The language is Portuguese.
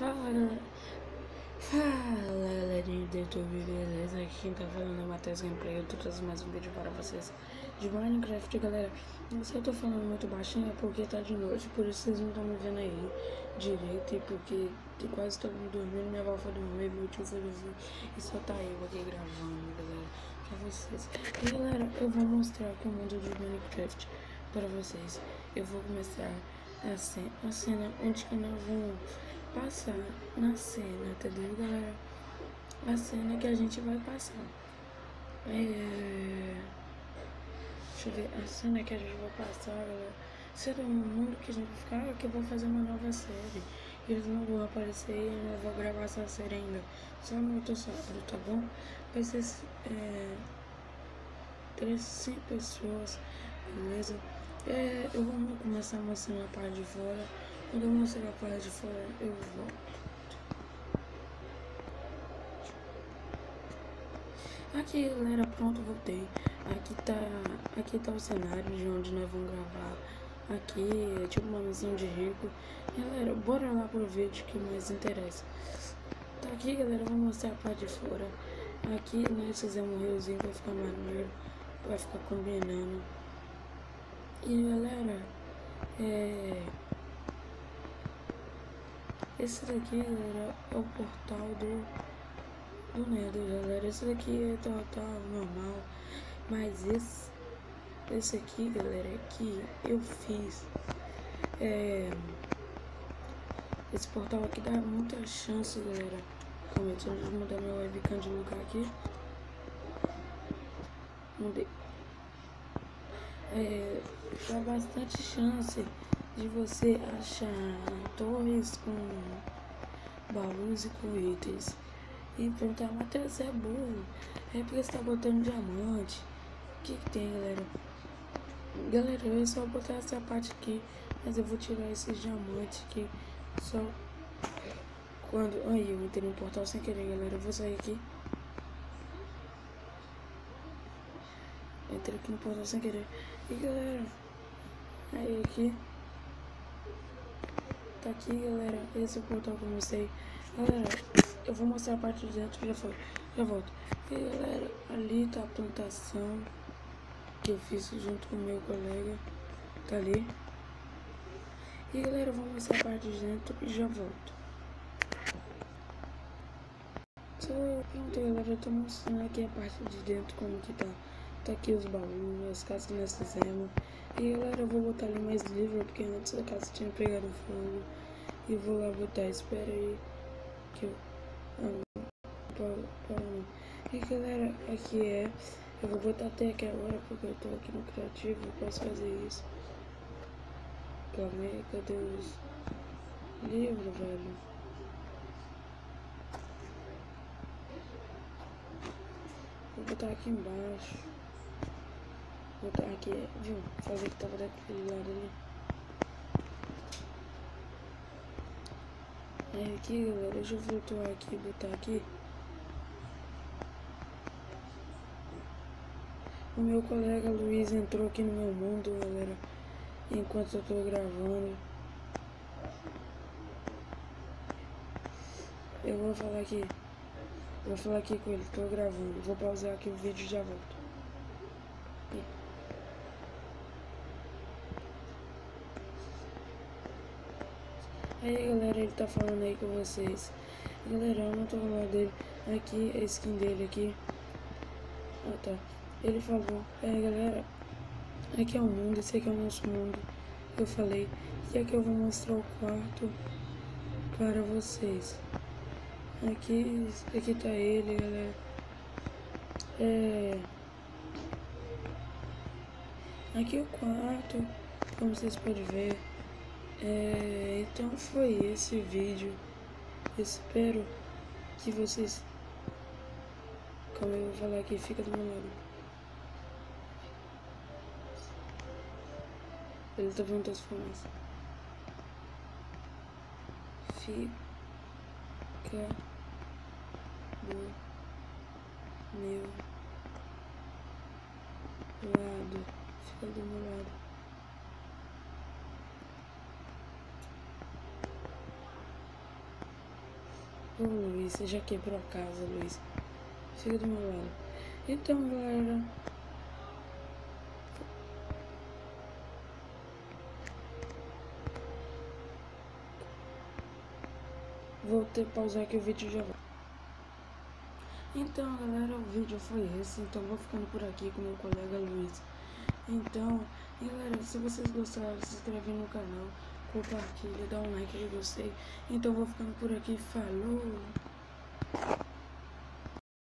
Fala, fala galerinha do YouTube, beleza? Aqui quem tá falando é o Matheus Gameplay. Eu tô trazendo mais um vídeo para vocês de Minecraft, galera. Se eu tô falando muito baixinho é porque tá de noite, por isso vocês não estão me vendo aí direito. E porque quase todo mundo dormindo, minha avó foi dormir, meu tio foi dormir e só tá eu aqui gravando, galera, pra vocês. E galera, eu vou mostrar aqui o mundo de Minecraft para vocês. Eu vou começar a cena onde que nós vamos passar na cena, entendeu, galera? A cena que a gente vai passar. Deixa eu ver, a cena que a gente vai passar, galera. Será um mundo que a gente vai ficar, que eu vou fazer uma nova série. Eles não vão aparecer e eu não vou gravar essa série ainda. Só no outro sábado, tá bom? Vai ser 100 pessoas, beleza? Eu vou começar mostrando a parte de fora. Quando eu mostrar a parte de fora, eu volto. Aqui, galera, pronto, voltei. Aqui tá o cenário de onde nós vamos gravar. Aqui é tipo uma missão de rico. Galera, bora lá pro vídeo que mais interessa. Tá aqui, galera, vou mostrar a parte de fora. Aqui nós fizemos um riozinho, vai ficar maneiro, vai ficar combinando. E galera, esse daqui, galera, é o portal do Nether, galera. Esse daqui é total normal, mas esse aqui, galera, que eu fiz, esse portal aqui dá muita chance, galera. Calma aí, deixa eu mudar meu webcam de lugar aqui. Mudei. Dá bastante chance de você achar torres com baús e com itens. E perguntar, Matheus, você é burro? É porque você tá botando diamante. O que tem, galera? Galera, eu só botar essa parte aqui, mas eu vou tirar esses diamantes aqui só quando... Aí, eu entrei no portal sem querer, galera. Eu vou sair aqui. Entrei aqui no portal sem querer. E, galera, aí aqui. Tá aqui, galera. Esse é o portal que eu mostrei. Galera, eu vou mostrar a parte de dentro, já volto. E galera, ali tá a plantação que eu fiz junto com o meu colega, tá ali. E galera, eu vou mostrar a parte de dentro e já volto. Pronto, galera, eu tô mostrando aqui a parte de dentro como que tá. Tá aqui os baús, as casas que nós fizemos. E galera, eu vou botar ali mais livro, porque antes a casa tinha pegado fogo. E vou lá botar, espera aí que eu... E galera, aqui eu vou botar até aqui agora porque eu tô aqui no criativo, eu posso fazer isso. Calma aí, cadê os livros, velho? Vou botar aqui embaixo. Vou botar aqui, viu? Fazer que tava daquele lado ali. Aí aqui, galera, deixa eu voltar aqui, botar aqui. O meu colega Luiz entrou aqui no meu mundo, galera, enquanto eu tô gravando. Eu vou falar aqui com ele, tô gravando. Vou pausar aqui o vídeo e já volto. Aí galera, ele tá falando aí com vocês. Galera, eu não tô falando dele. Aqui, a skin dele aqui. Ah tá. Ele falou, galera, aqui é o mundo, esse aqui é o nosso mundo. Eu falei, e aqui eu vou mostrar o quarto para vocês. Aqui tá ele, galera. Aqui é o quarto, como vocês podem ver. Então foi esse vídeo. Espero que vocês... Calma, eu vou falar aqui, fica do meu lado. Ele tá vendo as formas. Fica do meu lado. Fica do meu lado. Ô Luiz, você já quebrou a casa, Luiz. Fica do meu lado. Então, galera, vou ter que pausar aqui o vídeo já vai. Então, galera, o vídeo foi esse. Então, vou ficando por aqui com meu colega Luiz. Então, galera, se vocês gostaram, se inscreve no canal, compartilha, dá um like aí, gostei. Então, vou ficando por aqui. Falou!